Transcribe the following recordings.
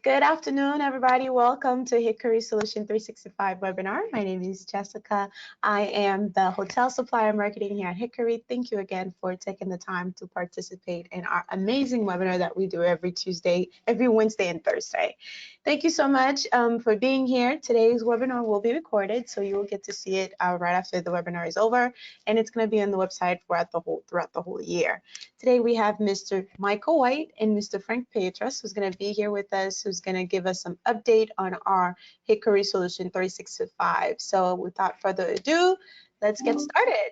Good afternoon, everybody. Welcome to Hickory Solution 365 webinar. My name is Jessica. I am the hotel supplier marketing here at Hickory. Thank you again for taking the time to participate in our amazing webinar that we do every Wednesday and Thursday. Thank you so much for being here. Today's webinar will be recorded, so you will get to see it right after the webinar is over, and it's going to be on the website throughout the whole year. Today we have Mr. Michael White and Mr. Frank Petras, who's going to be here with us, who's going to give us some update on our Hickory Solution 365. So without further ado, let's get started.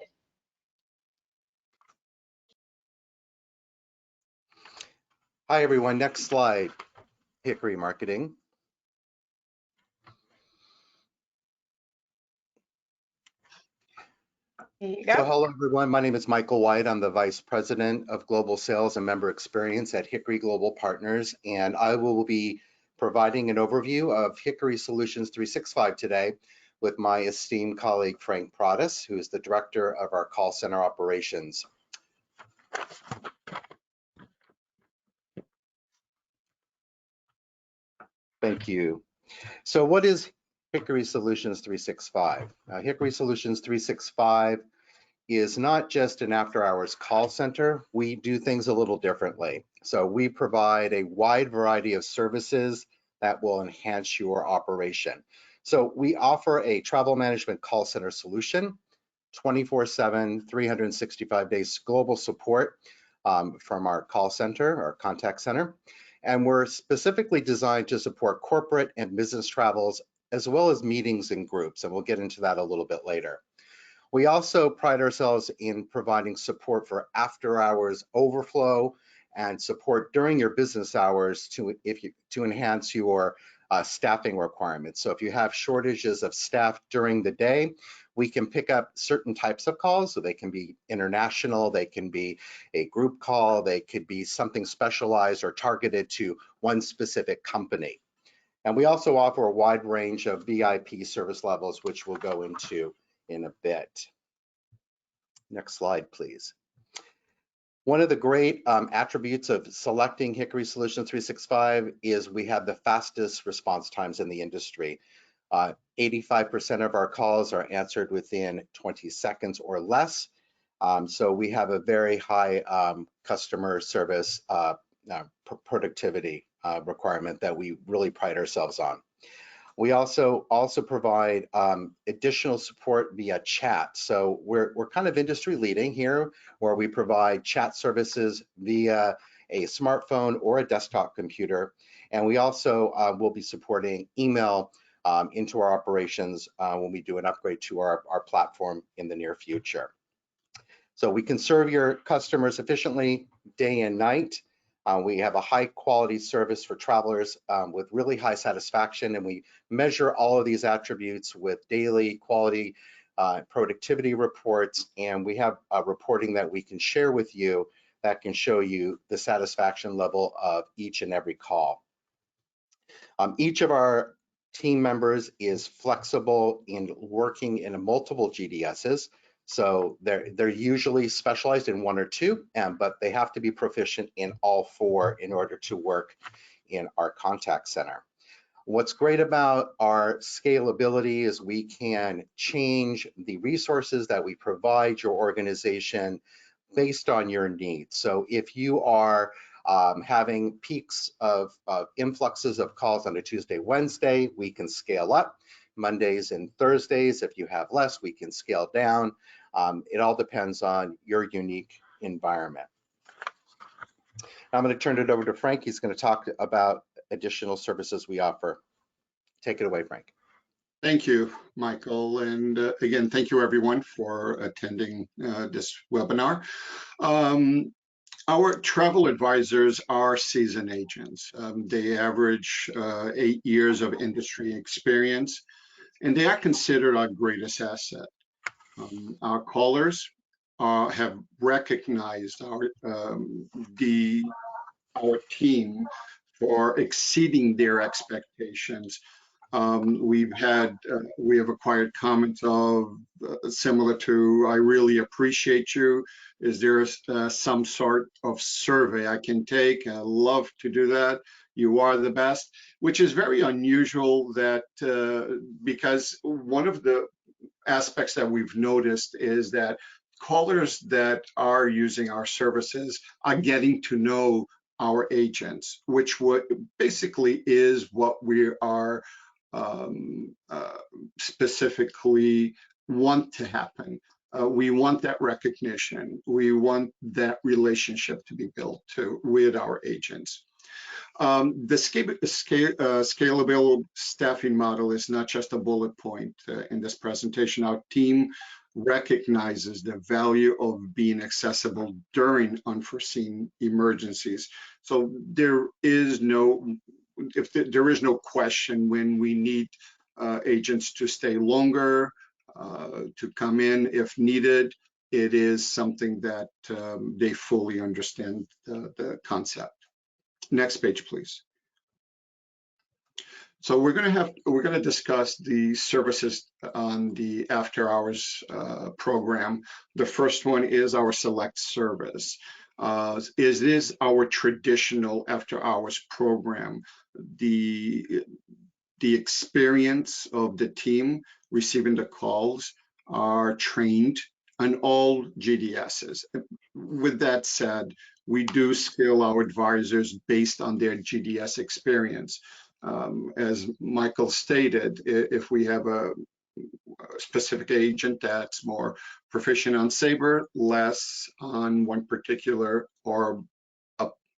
Hi, everyone. Next slide, Hickory Marketing. Here you go. So hello, everyone. My name is Michael White. I'm the Vice President of Global Sales and Member Experience at Hickory Global Partners, and I will be providing an overview of Hickory Solutions 365 today with my esteemed colleague, Frank Petras, who is the Director of our call center operations. Thank you. So what is Hickory Solutions 365? Hickory Solutions 365 is not just an after-hours call center. We do things a little differently. So we provide a wide variety of services that will enhance your operation. So we offer a travel management call center solution, 24/7, 365 days global support from our call center, our contact center. And we're specifically designed to support corporate and business travels, as well as meetings and groups. And we'll get into that a little bit later. We also pride ourselves in providing support for after hours overflow and support during your business hours to enhance your staffing requirements. So if you have shortages of staff during the day, we can pick up certain types of calls. So they can be international, they can be a group call, they could be something specialized or targeted to one specific company. And we also offer a wide range of VIP service levels, which we'll go into in a bit. Next slide, please. One of the great attributes of selecting Hickory Solutions 365 is we have the fastest response times in the industry. 85% of our calls are answered within 20 seconds or less. So we have a very high customer service productivity requirement that we really pride ourselves on. We also provide additional support via chat. So we're kind of industry leading here, where we provide chat services via a smartphone or a desktop computer. And we also will be supporting email into our operations when we do an upgrade to our platform in the near future. So we can serve your customers efficiently day and night. We have a high quality service for travelers with really high satisfaction, and we measure all of these attributes with daily quality productivity reports, and we have a reporting that we can share with you that can show you the satisfaction level of each and every call. Each of our team members is flexible in working in multiple GDSs. So they're usually specialized in one or two, but they have to be proficient in all four in order to work in our contact center. What's great about our scalability is we can change the resources that we provide your organization based on your needs. So if you are having peaks of influxes of calls on a Tuesday, Wednesday, we can scale up. Mondays and Thursdays, if you have less, we can scale down. It all depends on your unique environment. Now I'm going to turn it over to Frank. He's going to talk about additional services we offer. Take it away, Frank. Thank you, Michael. And again, thank you everyone for attending this webinar. Our travel advisors are seasoned agents. They average 8 years of industry experience, and they are considered our greatest asset. Our callers have recognized our team for exceeding their expectations We have acquired comments of similar to, I really appreciate you. Is there some sort of survey I can take? I love to do that. You are the best, which is very unusual that because one of the aspects that we've noticed is that callers that are using our services are getting to know our agents, which basically is what we are specifically want to happen. We want that recognition. We want that relationship to be built with our agents. The scalable staffing model is not just a bullet point in this presentation. Our team recognizes the value of being accessible during unforeseen emergencies. So there is no question when we need agents to stay longer, to come in if needed. It is something that they fully understand the concept. Next page, please. So we're going to discuss the services on the after hours program. The first one is our select service. It is our traditional after hours program. The experience of the team receiving the calls are trained on all GDSs. With that said, we do scale our advisors based on their GDS experience. As Michael stated, if we have a specific agent that's more proficient on Sabre, less on one particular or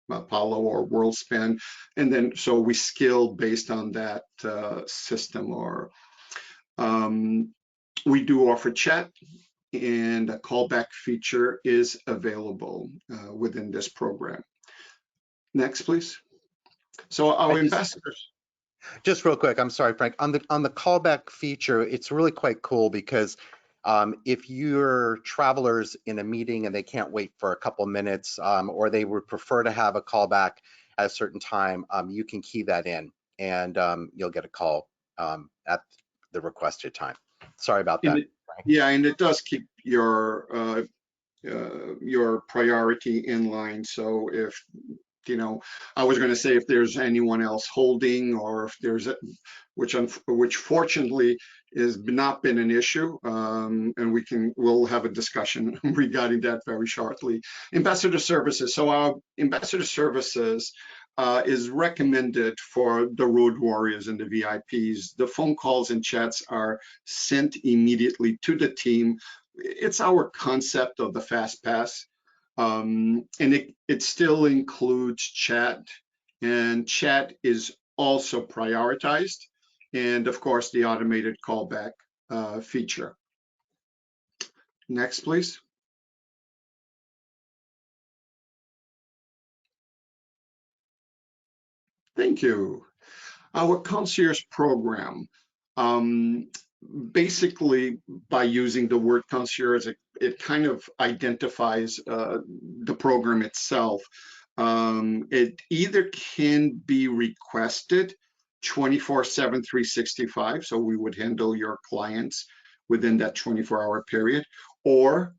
Apollo or WorldSpan, and then so we scale based on that system. Or we do offer chat, and a callback feature is available within this program. Next, please. So our ambassadors. Just real quick, I'm sorry, Frank. On the callback feature, it's really quite cool because if your travelers in a meeting and they can't wait for a couple minutes, or they would prefer to have a callback at a certain time, you can key that in, and you'll get a call at the requested time. Sorry about that. Yeah, and it does keep your priority in line. So if I was going to say if there's anyone else holding, or if there's which fortunately has not been an issue, and we'll have a discussion regarding that very shortly. Ambassador services. So our ambassador services is recommended for the road warriors and the VIPs. The phone calls and chats are sent immediately to the team. It's our concept of the fast pass. And it still includes chat, and chat is also prioritized, and of course the automated callback feature. Next, please. Thank you. Our concierge program. Basically, by using the word concierge, it kind of identifies the program itself. It either can be requested 24/7, 365, so we would handle your clients within that 24-hour period, or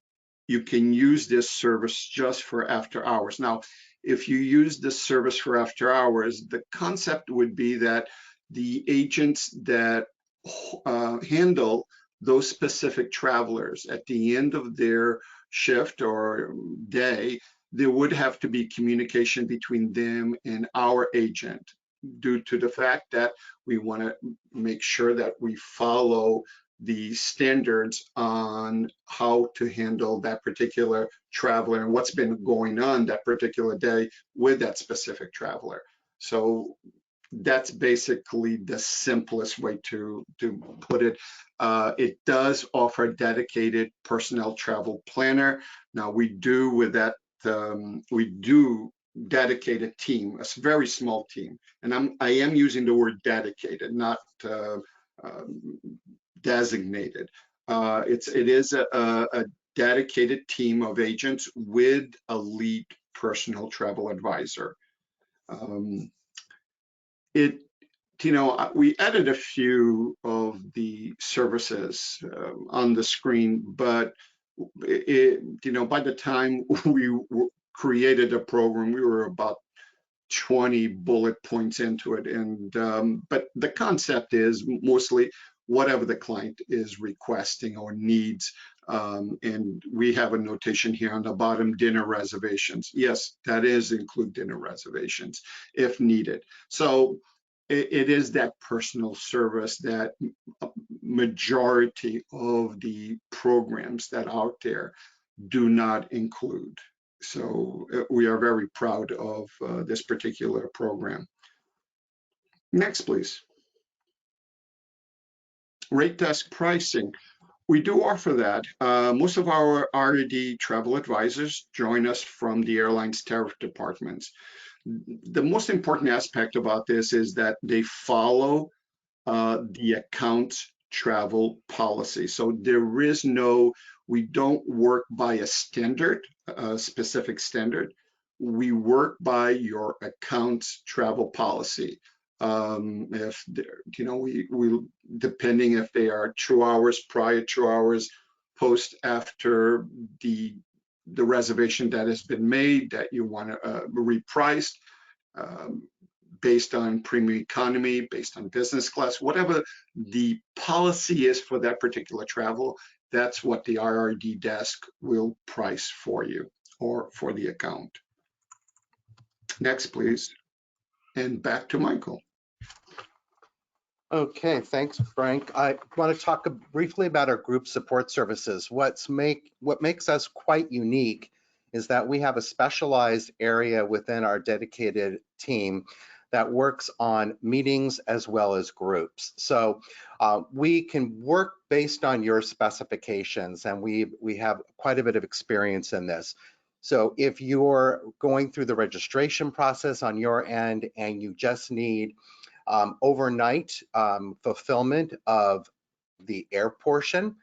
you can use this service just for after hours. Now, if you use this service for after hours, the concept would be that the agents that handle those specific travelers at the end of their shift or day, there would have to be communication between them and our agent, due to the fact that we want to make sure that we follow the standards on how to handle that particular traveler and what's been going on that particular day with that specific traveler. So that's basically the simplest way to put it. It does offer a dedicated personnel travel planner. Now we do with that, we do dedicate a team, a very small team. And I am using the word dedicated, not designated. It is a dedicated team of agents with a lead personal travel advisor. We added a few of the services on the screen, but by the time we created a program, we were about 20 bullet points into it. But the concept is mostly whatever the client is requesting or needs. And we have a notation here on the bottom, dinner reservations. Yes, that is include dinner reservations if needed. So it is that personal service that majority of the programs that are out there do not include. So we are very proud of this particular program. Next, please. Rate desk pricing. We do offer that. Most of our RD travel advisors join us from the airline's tariff departments. The most important aspect about this is that they follow the account travel policy. So there is no, we don't work by a standard, a specific standard. We work by your account's travel policy. If we depending if they are 2 hours prior, 2 hours post after the reservation that has been made that you want to reprice. Based on premium economy, based on business class, whatever the policy is for that particular travel, that's what the RRD desk will price for you or for the account. Next, please. And back to Michael. Okay, thanks, Frank. I want to talk briefly about our group support services. What makes us quite unique is that we have a specialized area within our dedicated team that works on meetings as well as groups. So we can work based on your specifications, and we have quite a bit of experience in this. So if you're going through the registration process on your end and you just need overnight fulfillment of the air portion,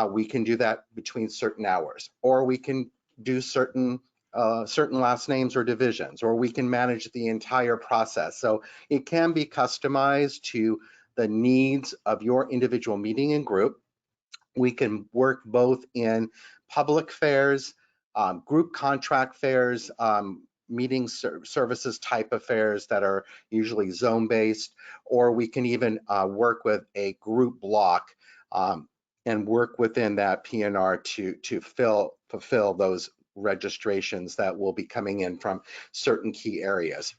we can do that between certain hours, or we can do certain last names or divisions, or we can manage the entire process. So it can be customized to the needs of your individual meeting and group. We can work both in public fairs, group contract fairs, meeting services type affairs that are usually zone-based, or we can even work with a group block and work within that PNR to fulfill those registrations that will be coming in from certain key areas.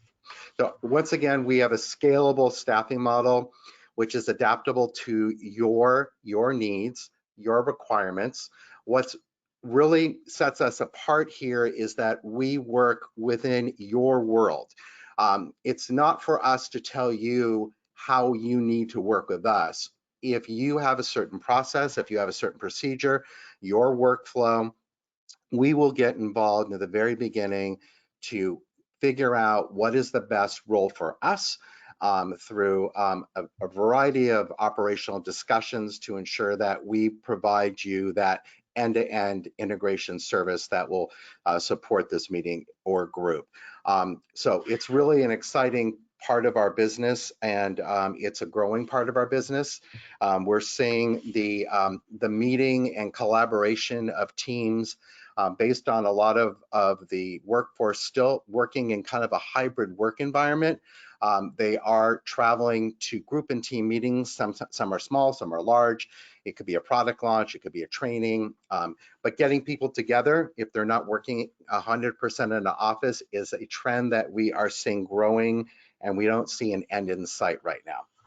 So once again, we have a scalable staffing model, which is adaptable to your needs, your requirements. What's really sets us apart here is that we work within your world. It's not for us to tell you how you need to work with us. If you have a certain process, if you have a certain procedure, your workflow, we will get involved in the very beginning to figure out what is the best role for us through a variety of operational discussions to ensure that we provide you that end-to-end integration service that will support this meeting or group. So it's really an exciting part of our business, and it's a growing part of our business. We're seeing the meeting and collaboration of teams based on a lot of the workforce still working in kind of a hybrid work environment. They are traveling to group and team meetings. Some are small, some are large. It could be a product launch, it could be a training, but getting people together, if they're not working 100% in the office, is a trend that we are seeing growing, and we don't see an end in sight right now.